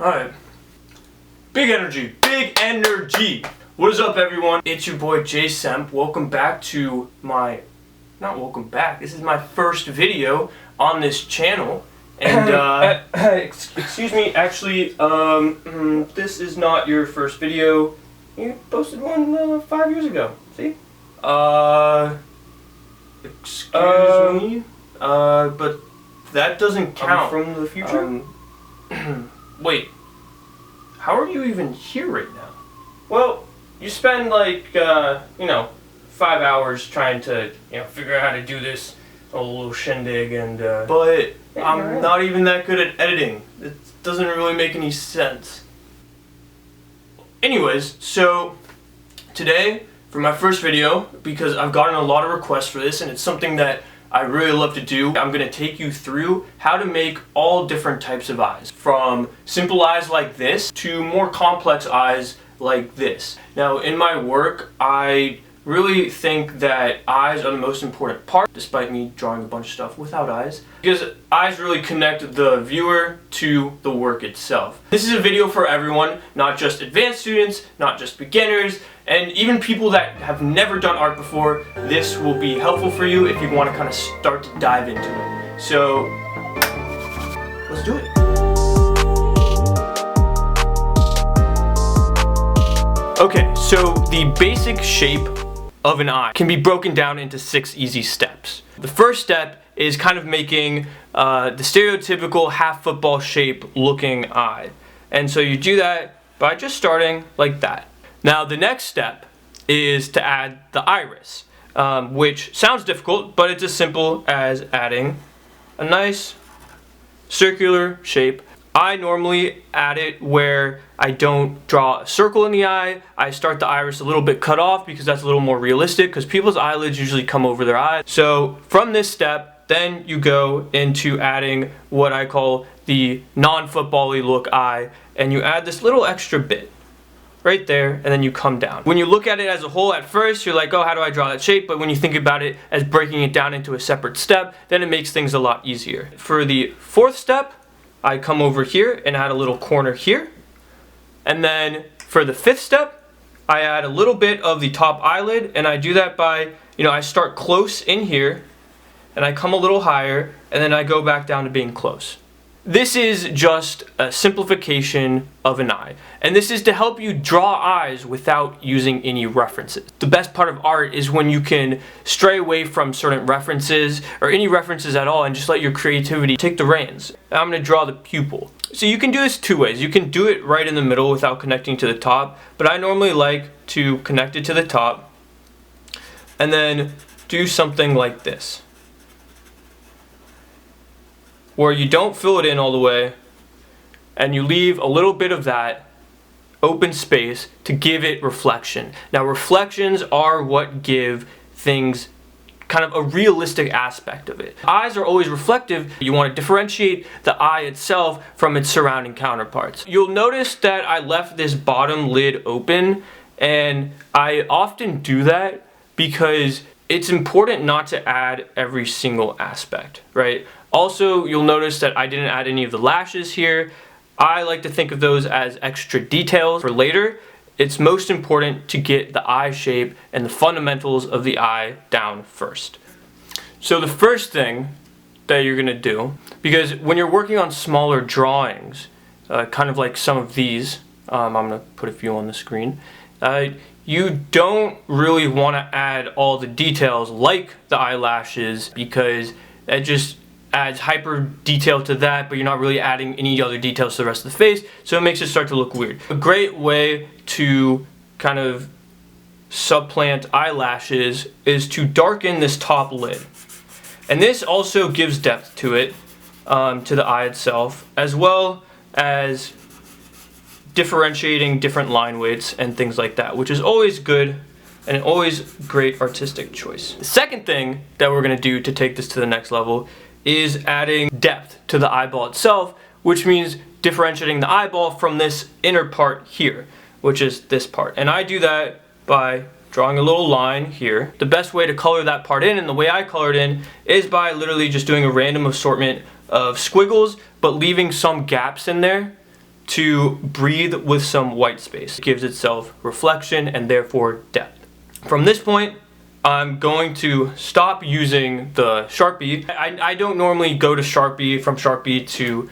Alright. Big energy, big energy! What is up, everyone? It's your boy Jay Semp. Welcome back to my... Not welcome back, this is my first video on this channel. And, excuse me, actually, this is not your first video. You posted one 5 years ago, see? Excuse me? But that doesn't count. From the future? Wait, how are you even here right now? Well, you spend like, 5 hours trying to, figure out how to do this little shindig and, but I'm not even that good at editing. It doesn't really make any sense. Anyways, so today, for my first video, because I've gotten a lot of requests for this and it's something that I really love to do, I'm going to take you through how to make all different types of eyes. From simple eyes like this to more complex eyes like this. Now, in my work, I really think that eyes are the most important part, despite me drawing a bunch of stuff without eyes, because eyes really connect the viewer to the work itself. This is a video for everyone, not just advanced students, not just beginners, and even people that have never done art before. This will be helpful for you if you want to kind of start to dive into it. So, let's do it. Okay, so the basic shape of an eye can be broken down into 6 easy steps. The first step is kind of making the stereotypical half football shape looking eye. And so you do that by just starting like that. Now the next step is to add the iris, which sounds difficult, but it's as simple as adding a nice circular shape. I normally add it where I don't draw a circle in the eye. I start the iris a little bit cut off because that's a little more realistic, because people's eyelids usually come over their eyes. So from this step, then you go into adding what I call the non-football-y look eye, and you add this little extra bit right there, and then you come down. When you look at it as a whole at first, you're like, oh, how do I draw that shape? But when you think about it as breaking it down into a separate step, then it makes things a lot easier. For the fourth step, I come over here and add a little corner here. And then for the fifth step, I add a little bit of the top eyelid, and I do that by, I start close in here, and I come a little higher, and then I go back down to being close. This is just a simplification of an eye, and this is to help you draw eyes without using any references. The best part of art is when you can stray away from certain references or any references at all and just let your creativity take the reins. I'm going to draw the pupil. So you can do this 2 ways. You can do it right in the middle without connecting to the top, but I normally like to connect it to the top and then do something like this, where you don't fill it in all the way and you leave a little bit of that open space to give it reflection. Now, reflections are what give things kind of a realistic aspect of it. Eyes are always reflective. You want to differentiate the eye itself from its surrounding counterparts. You'll notice that I left this bottom lid open, and I often do that because it's important not to add every single aspect, right? Also, you'll notice that I didn't add any of the lashes here. I like to think of those as extra details for later. It's most important to get the eye shape and the fundamentals of the eye down first. So the first thing that you're gonna do, because when you're working on smaller drawings, kind of like some of these, I'm gonna put a few on the screen, you don't really wanna add all the details like the eyelashes, because it just adds hyper detail to that, but you're not really adding any other details to the rest of the face, so it makes it start to look weird. A great way to kind of supplant eyelashes is to darken this top lid. And this also gives depth to it, to the eye itself, as well as differentiating different line weights and things like that, which is always good and always great artistic choice. The second thing that we're gonna do to take this to the next level is adding depth to the eyeball itself, which means differentiating the eyeball from this inner part here, which is this part. And I do that by drawing a little line here. The best way to color that part in, and the way I color it in, is by literally just doing a random assortment of squiggles, but leaving some gaps in there to breathe with some white space. It gives itself reflection and therefore depth. From this point, I'm going to stop using the Sharpie. I don't normally go to Sharpie, from Sharpie to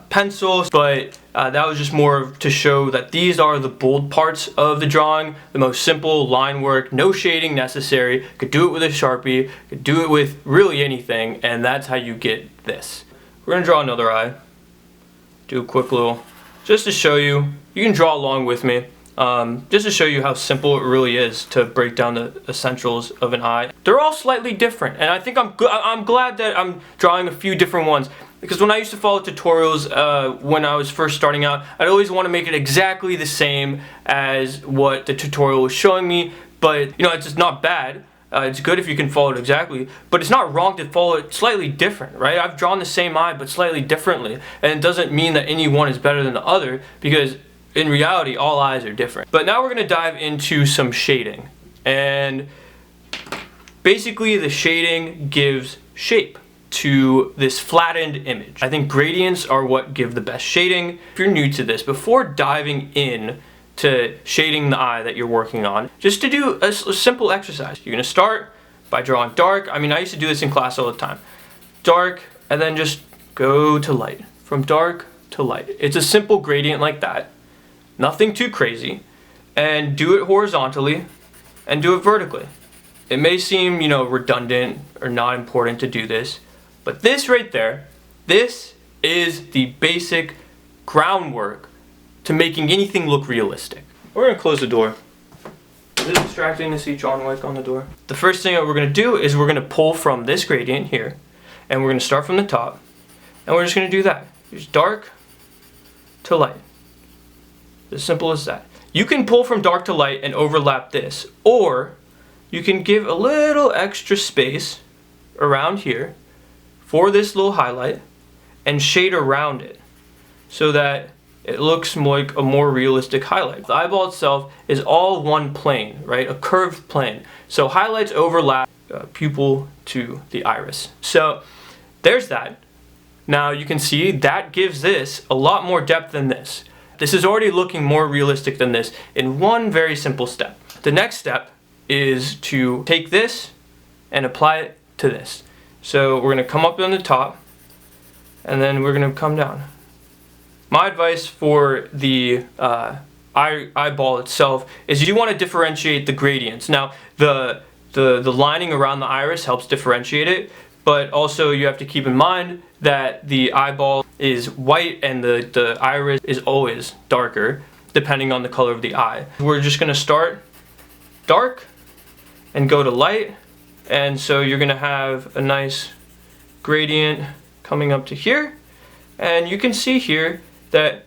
pencils, but that was just more to show that these are the bold parts of the drawing, the most simple line work, no shading necessary. Could do it with a Sharpie, could do it with really anything, and that's how you get this. We're gonna draw another eye. Do a quick little, just to show you, you can draw along with me, just to show you how simple it really is to break down the essentials of an eye. They're all slightly different, and I think I'm glad that I'm drawing a few different ones, because when I used to follow tutorials when I was first starting out, I'd always want to make it exactly the same as what the tutorial was showing me, but you know, it's just not bad. It's good if you can follow it exactly, but it's not wrong to follow it slightly different, right? I've drawn the same eye but slightly differently, and it doesn't mean that any one is better than the other, because in reality all eyes are different. But now we're going to dive into some shading, and basically the shading gives shape to this flattened image. I think gradients are what give the best shading. If you're new to this, before diving in to shading the eye that you're working on, just to do a simple exercise. You're gonna start by drawing dark. I mean, I used to do this in class all the time. Dark, and then just go to light. From dark to light. It's a simple gradient like that. Nothing too crazy. And do it horizontally and do it vertically. It may seem, you know, redundant or not important to do this, but this right there, this is the basic groundwork to making anything look realistic. We're gonna close the door. Is it distracting to see John Wick on the door? The first thing that we're gonna do is we're gonna pull from this gradient here, and we're gonna start from the top, and we're just gonna do that. Just dark to light. As simple as that. You can pull from dark to light and overlap this, or you can give a little extra space around here for this little highlight and shade around it so that it looks like a more realistic highlight. The eyeball itself is all one plane, right? A curved plane. So highlights overlap pupil to the iris. So there's that. Now you can see that gives this a lot more depth than this. This is already looking more realistic than this in one very simple step. The next step is to take this and apply it to this. So we're going to come up on the top, and then we're going to come down. My advice for the eyeball itself is you want to differentiate the gradients. Now the lining around the iris helps differentiate it, but also you have to keep in mind that the eyeball is white and the iris is always darker depending on the color of the eye. We're just going to start dark and go to light, and so you're going to have a nice gradient coming up to here, and you can see here that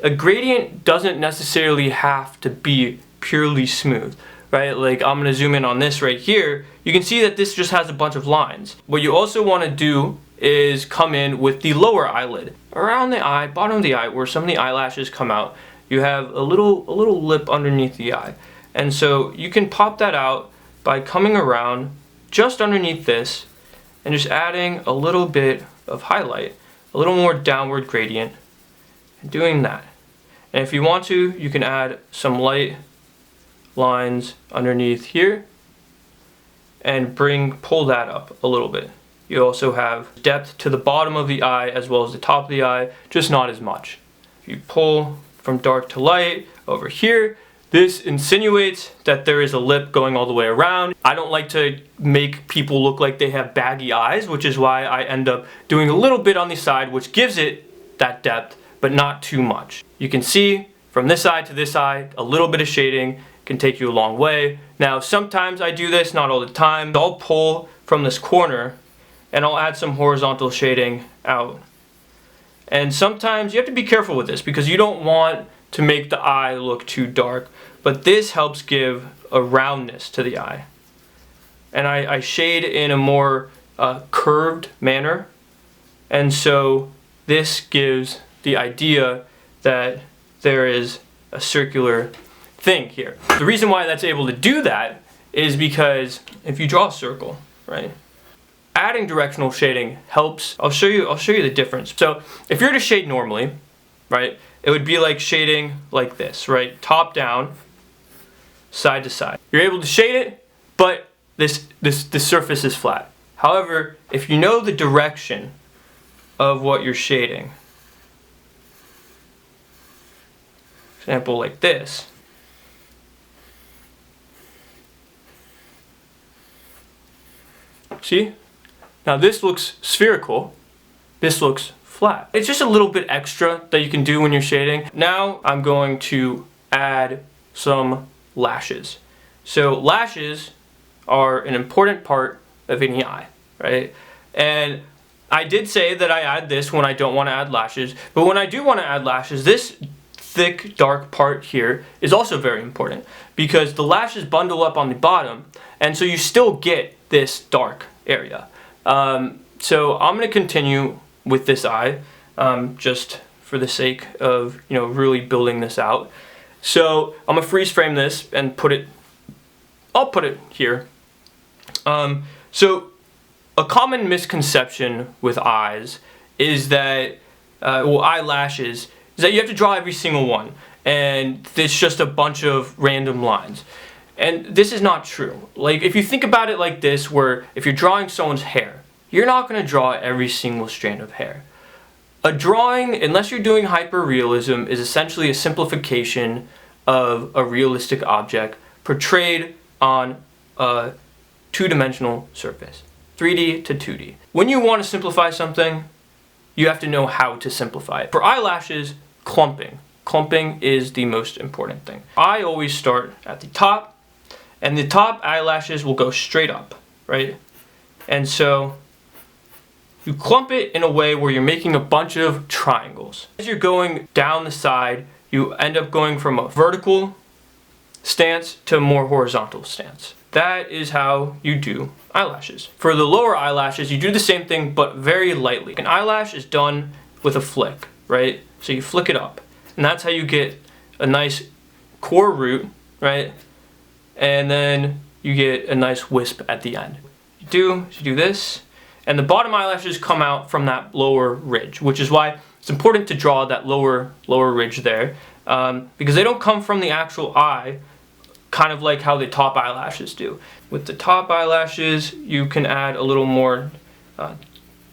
a gradient doesn't necessarily have to be purely smooth, right? Like I'm going to zoom in on this right here. You can see that this just has a bunch of lines. What you also want to do is come in with the lower eyelid. Around the eye, bottom of the eye, where some of the eyelashes come out, you have a little lip underneath the eye. And so you can pop that out by coming around just underneath this and just adding a little bit of highlight, a little more downward gradient, and doing that. And if you want to, you can add some light lines underneath here and pull that up a little bit. You also have depth to the bottom of the eye as well as the top of the eye, just not as much. If you pull from dark to light over here, this insinuates that there is a lip going all the way around. I don't like to make people look like they have baggy eyes, which is why I end up doing a little bit on the side, which gives it that depth, but not too much. You can see from this eye to this eye, a little bit of shading can take you a long way. Now, sometimes I do this, not all the time. I'll pull from this corner and I'll add some horizontal shading out. And sometimes you have to be careful with this because you don't want to make the eye look too dark, but this helps give a roundness to the eye. And I shade in a more curved manner, and so this gives the idea that there is a circular thing here. The reason why that's able to do that is because if you draw a circle, right? Adding directional shading helps. I'll show you the difference. So if you're to shade normally, right? It would be like shading like this, right? Top down, side to side. You're able to shade it, but this surface is flat. However, if you know the direction of what you're shading, example like this, see? Now this looks spherical, this looks flat. It's just a little bit extra that you can do when you're shading. Now I'm going to add some lashes. So lashes are an important part of any eye, right? And I did say that I add this when I don't want to add lashes, but when I do want to add lashes, this thick dark part here is also very important because the lashes bundle up on the bottom, and so you still get this dark area. So I'm going to continue with this eye just for the sake of really building this out. So I'm gonna freeze frame this and I'll put it here. So a common misconception with eyes is that, eyelashes, is that you have to draw every single one and it's just a bunch of random lines. And this is not true. Like, if you think about it like this, where if you're drawing someone's hair, you're not going to draw every single strand of hair. A drawing, unless you're doing hyperrealism, is essentially a simplification of a realistic object portrayed on a two-dimensional surface, 3D to 2D. When you want to simplify something, you have to know how to simplify it. For eyelashes, clumping. Clumping is the most important thing. I always start at the top, and the top eyelashes will go straight up, right? And so you clump it in a way where you're making a bunch of triangles. As you're going down the side, you end up going from a vertical stance to a more horizontal stance. That is how you do eyelashes. For the lower eyelashes, you do the same thing, but very lightly. An eyelash is done with a flick, right? So you flick it up, and that's how you get a nice core root, right? And then you get a nice wisp at the end. You do this, and the bottom eyelashes come out from that lower ridge, which is why it's important to draw that lower ridge there, because they don't come from the actual eye, kind of like how the top eyelashes do. With the top eyelashes, you can add a little more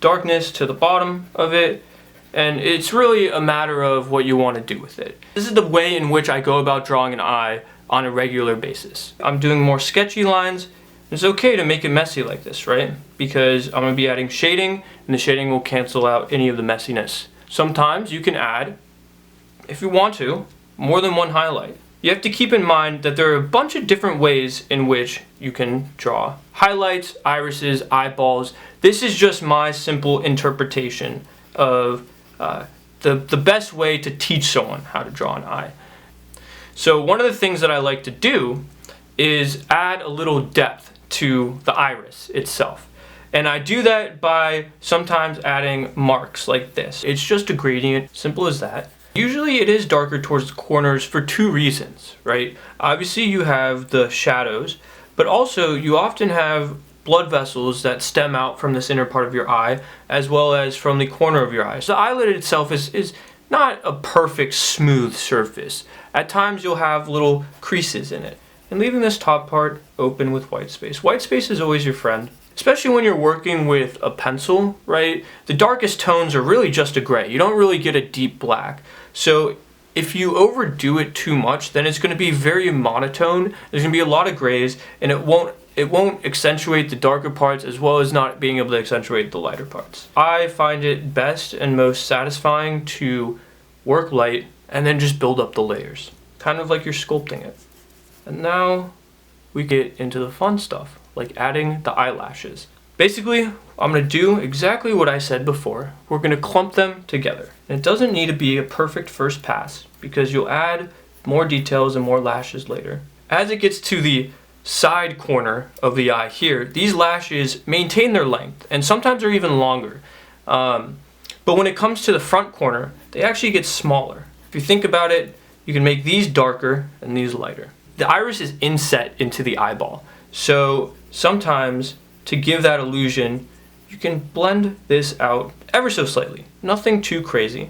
darkness to the bottom of it, and it's really a matter of what you want to do with it. This is the way in which I go about drawing an eye on a regular basis. I'm doing more sketchy lines. It's okay to make it messy like this, right? Because I'm going to be adding shading, and the shading will cancel out any of the messiness. Sometimes you can add, if you want to, more than one highlight. You have to keep in mind that there are a bunch of different ways in which you can draw highlights, irises, eyeballs. This is just my simple interpretation of the best way to teach someone how to draw an eye. So one of the things that I like to do is add a little depth to the iris itself. And I do that by sometimes adding marks like this. It's just a gradient, simple as that. Usually it is darker towards the corners for two reasons, right? Obviously you have the shadows, but also you often have blood vessels that stem out from this inner part of your eye, as well as from the corner of your eye. So the eyelid itself is not a perfect smooth surface. At times you'll have little creases in it. And leaving this top part open with white space. White space is always your friend, especially when you're working with a pencil, right? The darkest tones are really just a gray. You don't really get a deep black. So if you overdo it too much, then it's going to be very monotone. There's going to be a lot of grays, and it won't accentuate the darker parts as well as not being able to accentuate the lighter parts. I find it best and most satisfying to work light and then just build up the layers, kind of like you're sculpting it. And now we get into the fun stuff, like adding the eyelashes. Basically, I'm going to do exactly what I said before. We're going to clump them together. And it doesn't need to be a perfect first pass, because you'll add more details and more lashes later. As it gets to the side corner of the eye here, these lashes maintain their length, and sometimes they're even longer. But when it comes to the front corner, they actually get smaller. If you think about it, you can make these darker and these lighter. The iris is inset into the eyeball, so sometimes to give that illusion, you can blend this out ever so slightly. Nothing too crazy.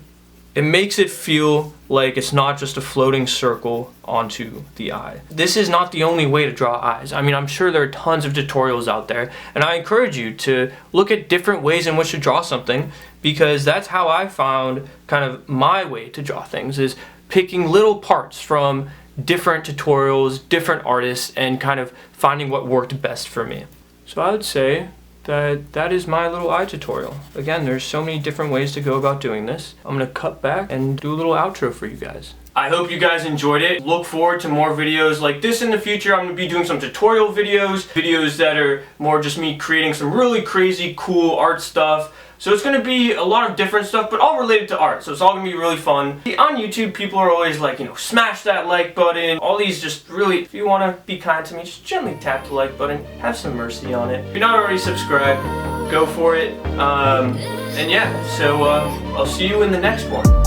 It makes it feel like it's not just a floating circle onto the eye. This is not the only way to draw eyes. I mean, I'm sure there are tons of tutorials out there, and I encourage you to look at different ways in which to draw something, because that's how I found kind of my way to draw things, is picking little parts from different tutorials, different artists, and kind of finding what worked best for me. So I would say that is my little eye tutorial. Again, there's so many different ways to go about doing this. I'm gonna cut back and do a little outro for you guys. I hope you guys enjoyed it. Look forward to more videos like this in the future. I'm gonna be doing some tutorial videos that are more just me creating some really crazy, cool art stuff. So it's gonna be a lot of different stuff, but all related to art. So it's all gonna be really fun. On YouTube, people are always like, smash that like button. All these just really, if you wanna be kind to me, just gently tap the like button. Have some mercy on it. If you're not already subscribed, go for it. And yeah, so I'll see you in the next one.